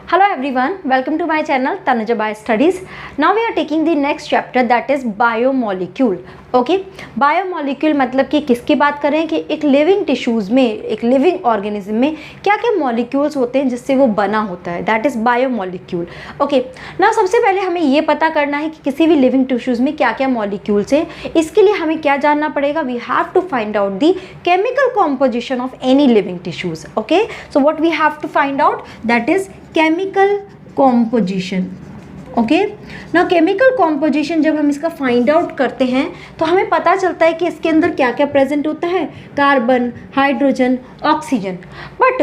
Hello everyone, welcome to my channel Tanuja Bio Studies. Now we are taking the next chapter that is biomolecule. Okay biomolecule मतलब कि किसकी बात करें कि एक लिविंग टिश्यूज़ में, एक लिविंग ऑर्गेनिज्म में क्या क्या मॉलिक्यूल्स होते हैं जिससे वो बना होता है, दैट इज़ बायोमोलिक्यूल. ओके ना, सबसे पहले हमें ये पता करना है कि किसी भी लिविंग टिश्यूज़ में क्या क्या मॉलिक्यूल्स है. इसके लिए हमें क्या जानना पड़ेगा, we have to find out the chemical composition of any living tissues. Okay, so what we have to find out, that is chemical composition. Okay ना, केमिकल कॉम्पोजिशन जब हम इसका फाइंड आउट करते हैं तो हमें पता चलता है कि इसके अंदर क्या क्या प्रेजेंट होता है, कार्बन, हाइड्रोजन, ऑक्सीजन. बट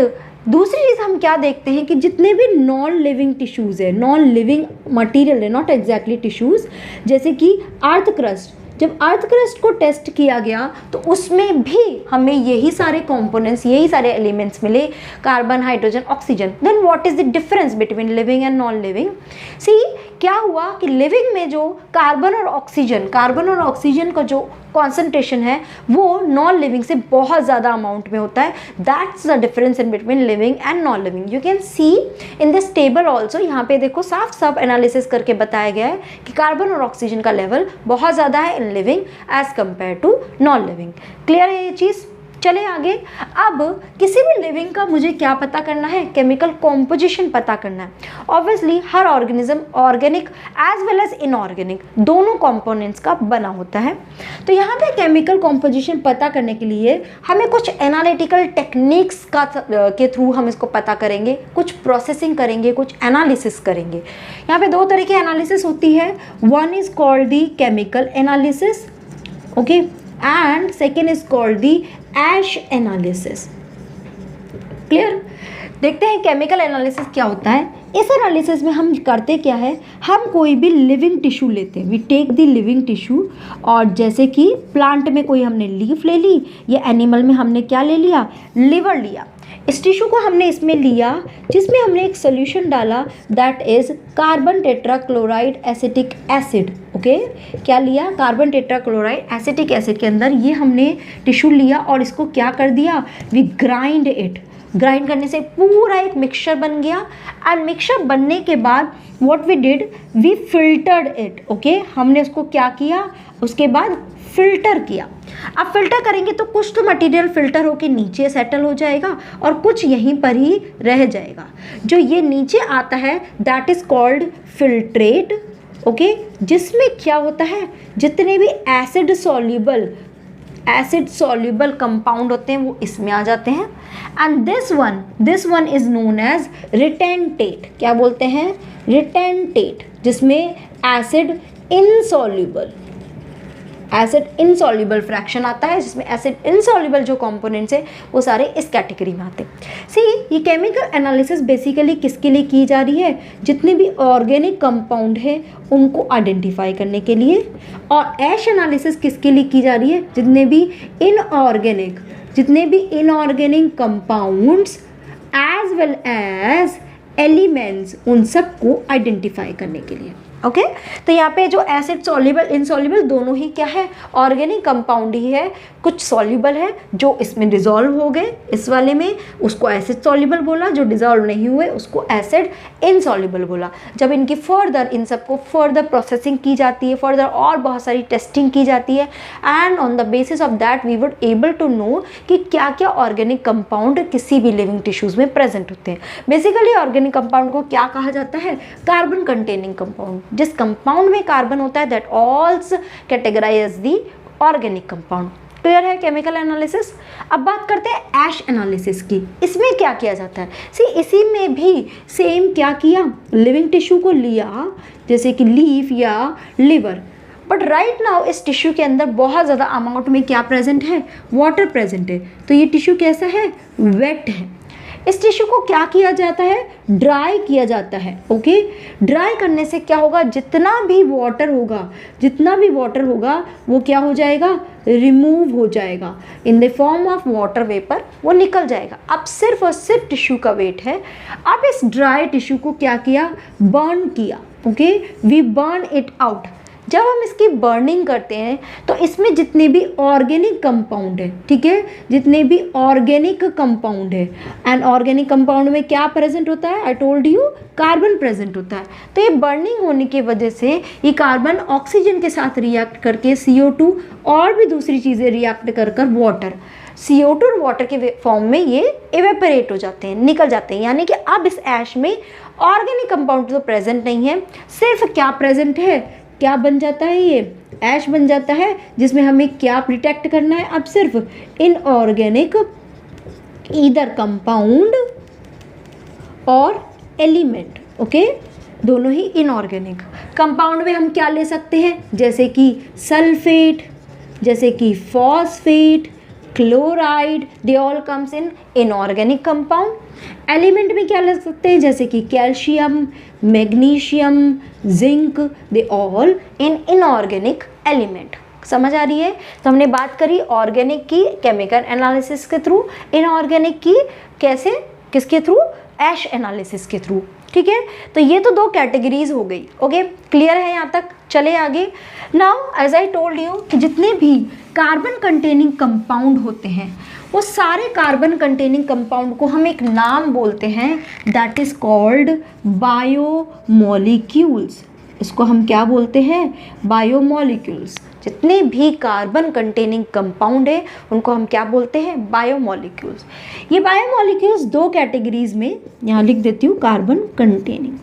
दूसरी चीज़ हम क्या देखते हैं कि जितने भी नॉन लिविंग टिश्यूज़ है, नॉन लिविंग मटीरियल है, नॉट एग्जैक्टली टिश्यूज़, जैसे कि अर्थ क्रस्ट, जब अर्थ क्रस्ट को टेस्ट किया गया तो उसमें भी हमें यही सारे कंपोनेंट्स, यही सारे एलिमेंट्स मिले, carbon, hydrogen, oxygen. Then what is the difference between living and non living. See क्या हुआ कि लिविंग में जो कार्बन और ऑक्सीजन का जो कॉन्सेंट्रेशन है वो नॉन लिविंग से बहुत ज़्यादा अमाउंट में होता है. That's the difference in between living and non living. You can see in this table also. यहाँ पे देखो साफ साफ एनालिसिस करके बताया गया है कि कार्बन और ऑक्सीजन का लेवल बहुत ज़्यादा है in living as compare to non living. Clear है ये चीज़. चले आगे. अब किसी भी लिविंग का मुझे क्या पता करना है, केमिकल कॉम्पोजिशन पता करना है. ऑब्वियसली हर organism organic as well as inorganic दोनों कंपोनेंट्स का बना होता है. तो यहाँ पे केमिकल कॉम्पोजिशन पता करने के लिए हमें कुछ एनालिटिकल टेक्निक्स का के थ्रू हम इसको पता करेंगे, कुछ प्रोसेसिंग करेंगे, कुछ एनालिसिस करेंगे. यहाँ पे दो तरह की एनालिसिस होती है. One is called the chemical analysis, okay, and second is called the ASH analysis. Clear. देखते हैं केमिकल एनालिसिस क्या होता है. इस एनालिसिस में हम करते क्या है, हम कोई भी लिविंग टिश्यू लेते हैं, we take the living tissue. और जैसे कि प्लांट में कोई हमने लीफ ले ली, या एनिमल में हमने क्या ले लिया, लिवर लिया. इस टिश्यू को हमने इसमें लिया जिसमें हमने एक सोल्यूशन डाला, that is carbon tetrachloride acetic acid. Okay, क्या लिया, कार्बन टेट्राक्लोराइड एसिटिक एसिड के अंदर ये हमने टिश्यू लिया और इसको क्या कर दिया, वी ग्राइंड इट. ग्राइंड करने से पूरा एक मिक्सचर बन गया. एंड मिक्सचर बनने के बाद what we did, we filtered it. Okay, हमने उसको क्या किया, उसके बाद फिल्टर किया. अब फिल्टर करेंगे तो कुछ तो मटेरियल फिल्टर होके नीचे सेटल हो जाएगा और कुछ यहीं पर ही रह जाएगा. जो ये नीचे आता है that is called filtrate. Okay, जिसमें क्या होता है, जितने भी एसिड सॉल्युबल कंपाउंड होते हैं वो इसमें आ जाते हैं. And this one is known as retentate. क्या बोलते हैं, रिटेंटेट, जिसमें एसिड इनसॉल्युबल फ्रैक्शन आता है, जिसमें एसिड इनसॉल्युबल जो कंपोनेंट्स है वो सारे इस कैटेगरी में आते हैं. सी ये केमिकल एनालिसिस बेसिकली किसके लिए की जा रही है, जितने भी ऑर्गेनिक कंपाउंड है उनको आइडेंटिफाई करने के लिए. और ऐश एनालिसिस किसके लिए की जा रही है, जितने भी inorganic compounds as well as elements उन सबको आइडेंटिफाई करने के लिए. ओके, तो यहाँ पे जो एसिड सॉल्युबल इनसॉल्युबल दोनों ही क्या है, ऑर्गेनिक कंपाउंड ही है. कुछ सॉल्युबल है जो इसमें डिज़ोल्व हो गए, इस वाले में उसको एसिड सॉल्युबल बोला, जो डिज़ोल्व नहीं हुए उसको एसिड इनसॉल्युबल बोला. जब इनकी इन सबको फर्दर प्रोसेसिंग की जाती है, फर्दर और बहुत सारी टेस्टिंग की जाती है, and on the basis of that we would able to know कि क्या क्या ऑर्गेनिक कंपाउंड किसी भी लिविंग टिश्यूज़ में प्रेजेंट होते हैं. बेसिकली ऑर्गेनिक कंपाउंड को क्या कहा जाता है, कार्बन कंटेनिंग कंपाउंड. जिस कंपाउंड में कार्बन होता है that also categorise the organic compound. Clear है केमिकल एनालिसिस. अब बात करते हैं ऐश एनालिसिस की. इसमें क्या किया जाता है, सी इसी में भी सेम क्या किया, लिविंग टिश्यू को लिया जैसे कि लीफ या लिवर. बट राइट नाउ इस टिश्यू के अंदर बहुत ज़्यादा अमाउंट में क्या प्रेजेंट है, वाटर प्रेजेंट है. तो ये टिश्यू कैसा है, वेट है. इस टिश्यू को क्या किया जाता है, ड्राई किया जाता है. ओके, ड्राई करने से क्या होगा, जितना भी वाटर होगा वो क्या हो जाएगा, रिमूव हो जाएगा in the form of water vapour, वो निकल जाएगा. अब सिर्फ और सिर्फ टिश्यू का वेट है. अब इस ड्राई टिश्यू को क्या किया, बर्न किया. Okay, we burn it out. जब हम इसकी बर्निंग करते हैं तो इसमें जितने भी ऑर्गेनिक कंपाउंड है, ठीक है, जितने भी ऑर्गेनिक कंपाउंड है, एंड ऑर्गेनिक कंपाउंड में क्या प्रेजेंट होता है, आई टोल्ड यू कार्बन प्रेजेंट होता है। तो ये बर्निंग होने की वजह से ये कार्बन ऑक्सीजन के साथ रिएक्ट करके CO2 और भी दूसरी चीज़ें रिएक्ट कर वाटर, CO2 और वाटर के फॉर्म में ये इवेपोरेट हो जाते हैं, निकल जाते हैं। यानी कि अब इस ऐश में ऑर्गेनिक कंपाउंड तो प्रेजेंट नहीं है, सिर्फ क्या प्रेजेंट है, क्या बन जाता है, ये ऐश बन जाता है, जिसमें हमें क्या डिटेक्ट करना है, अब सिर्फ इनऑर्गेनिक ईदर कंपाउंड और एलिमेंट। ओके, दोनों ही इनऑर्गेनिक। कंपाउंड में हम क्या ले सकते हैं, जैसे कि सल्फेट, जैसे कि phosphate, chloride, they all comes in inorganic compound. Element में क्या ले सकते हैं, जैसे कि calcium, magnesium, zinc, they all in inorganic element. समझ आ रही है? तो हमने बात करी ऑर्गेनिक की केमिकल एनालिसिस के थ्रू, इनऑर्गेनिक की कैसे, किसके थ्रू, ऐश एनालिसिस के थ्रू। ठीक है, तो ये तो दो कैटेगरीज हो गई। ओके, क्लियर है यहाँ तक? चले आगे। Now as I told you कि जितने भी कार्बन कंटेनिंग कंपाउंड होते हैं वो सारे कार्बन कंटेनिंग कंपाउंड को हम एक नाम बोलते हैं, दैट इज कॉल्ड बायोमोलिक्यूल्स। इसको हम क्या बोलते हैं, बायोमोलिक्यूल्स। जितने भी कार्बन कंटेनिंग कंपाउंड है उनको हम क्या बोलते हैं, बायोमोलिक्यूल्स। ये बायोमोलिक्यूल्स दो कैटेगरीज में, यहाँ लिख देती हूँ, कार्बन कंटेनिंग,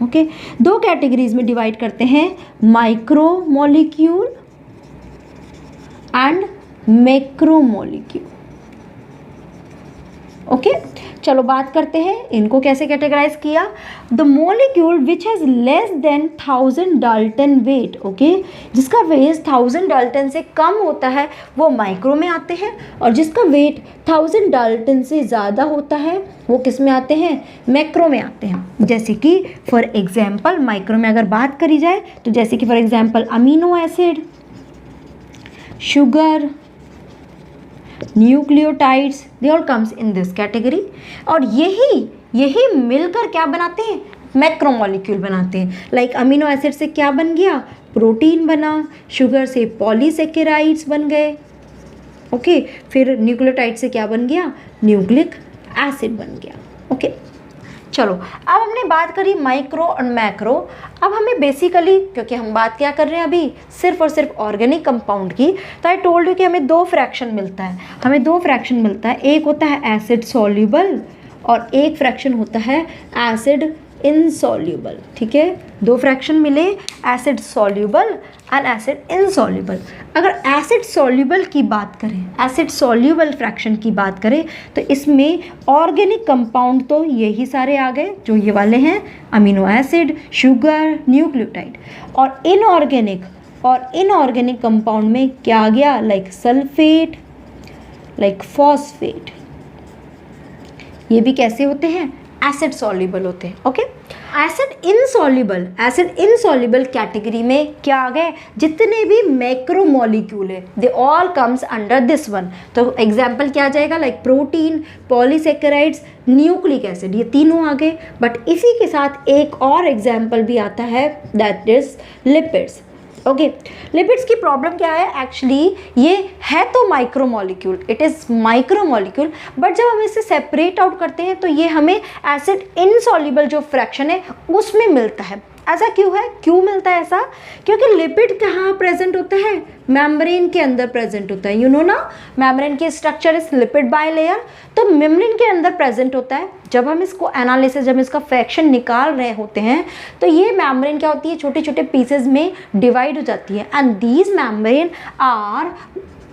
ओके, दो कैटेगरीज में डिवाइड करते हैं, माइक्रोमोलिक्यूल एंड मैक्रोमोलिक्यूल। ओके, चलो बात करते हैं इनको कैसे कैटेगराइज किया। The molecule which has less than 1000 dalton weight, okay, जिसका वेट 1000 डाल्टन से कम होता है वो माइक्रो में आते हैं, और जिसका वेट 1000 डाल्टन से ज़्यादा होता है वो किस में आते हैं, मैक्रो में आते हैं। जैसे कि फॉर एग्जाम्पल माइक्रो में अगर बात करी जाए तो जैसे कि for example amino acid, sugar, nucleotides, they all comes in this category. और यही मिलकर क्या बनाते हैं, मैक्रोमोलिक्यूल बनाते हैं। लाइक अमीनो एसिड से क्या बन गया, प्रोटीन बना, शुगर से पॉलीसेकेराइड्स बन गए, ओके, फिर न्यूक्लियोटाइड से क्या बन गया, न्यूक्लिक एसिड बन गया। ओके, चलो अब हमने बात करी माइक्रो और मैक्रो। अब हमें बेसिकली, क्योंकि हम बात क्या कर रहे हैं अभी, सिर्फ और सिर्फ ऑर्गेनिक कंपाउंड की, तो आई टोल्ड यू कि हमें दो फ्रैक्शन मिलता है, हमें दो फ्रैक्शन मिलता है। एक होता है एसिड सॉल्यूबल और एक फ्रैक्शन होता है एसिड इनसॉल्यूबल। ठीक है, दो फ्रैक्शन मिले, acid soluble and acid insoluble. अगर एसिड सॉल्यूबल की बात करें, एसिड सॉल्यूबल फ्रैक्शन की बात करें, तो इसमें ऑर्गेनिक कंपाउंड तो यही सारे आ गए जो ये वाले हैं, अमीनो एसिड, शुगर, न्यूक्लियोटाइड। और इनऑर्गेनिक कंपाउंड में क्या आ गया, लाइक सल्फेट, लाइक फॉस्फेट। ये भी कैसे होते हैं, एसिड सॉल्युबल होते हैं। ओके, एसिड इनसॉल्युबल कैटेगरी में क्या आ गए, जितने भी मैक्रोमोलिक्यूल है they all comes under this one. तो एग्जाम्पल क्या आ जाएगा, like protein, polysaccharides, nucleic acid, ये तीनों आ गए। बट इसी के साथ एक और एग्जाम्पल भी आता है, that is lipids. Okay, lipids की प्रॉब्लम क्या है, एक्चुअली ये है तो micromolecule, it is micromolecule, but जब हम इसे सेपरेट आउट करते हैं तो ये हमें एसिड इनसॉल्युबल जो फ्रैक्शन है उसमें मिलता है। ऐसा क्यों है, क्यों मिलता है ऐसा, क्योंकि लिपिड कहाँ प्रेजेंट होता है, मेम्ब्रेन के अंदर प्रेजेंट होता है। यू नो ना, मेम्ब्रेन की स्ट्रक्चर इज लिपिड बाइलेयर, तो मेम्ब्रेन के अंदर प्रेजेंट होता है। जब हम इसको एनालिसिस, जब इसका फ्रैक्शन निकाल रहे होते हैं तो ये मेम्ब्रेन क्या होती है, छोटे छोटे पीसेज में डिवाइड हो जाती है, and these membrane are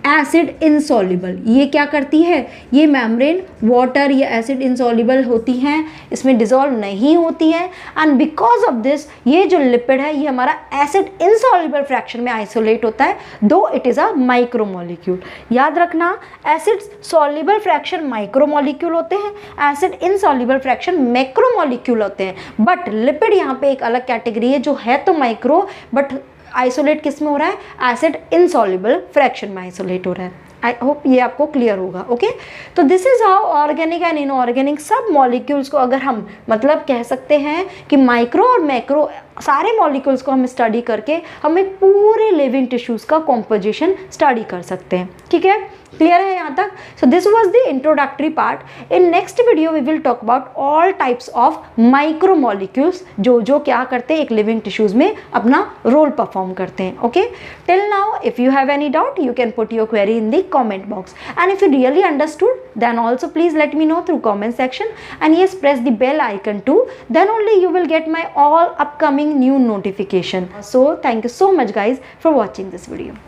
acid insoluble. ये क्या करती है, ये मेम्ब्रेन वाटर या एसिड इनसॉल्युबल होती हैं, इसमें डिसॉल्व नहीं होती है, एंड बिकॉज ऑफ दिस ये जो लिपिड है ये हमारा एसिड इनसॉल्युबल फ्रैक्शन में आइसोलेट होता है, दो इट इज़ अ माइक्रोमोलिक्यूल। याद रखना, एसिड सॉल्युबल फ्रैक्शन माइक्रोमोलिक्यूल होते हैं, एसिड इनसॉल्युबल फ्रैक्शन मैक्रोमोलिक्यूल होते हैं। बट लिपिड यहाँ पे एक अलग कैटेगरी है जो है तो माइक्रो, बट आइसोलेट किस में हो रहा है, एसिड इनसॉल्युबल फ्रैक्शन में आइसोलेट हो रहा है। आई होप ये आपको क्लियर होगा। ओके, तो this is how organic and inorganic सब मॉलिक्यूल्स को अगर हम मतलब कह सकते हैं कि माइक्रो और मैक्रो सारे मॉलिक्यूल्स को हम स्टडी करके हम एक पूरे लिविंग टिश्यूज़ का कॉम्पोजिशन स्टडी कर सकते हैं। ठीक है, क्लियर है यहाँ तक? So this was the introductory part. In next video we will talk about all types of micro molecules जो क्या करते हैं, एक लिविंग टिश्यूज़ में अपना रोल परफॉर्म करते हैं। Okay, till now if you have any doubt you can put your query in the comment box, and if you really understood then also please let me know through comment section, and yes, press the bell icon too, then only you will get my all upcoming new notification. So thank you so much guys for watching this video.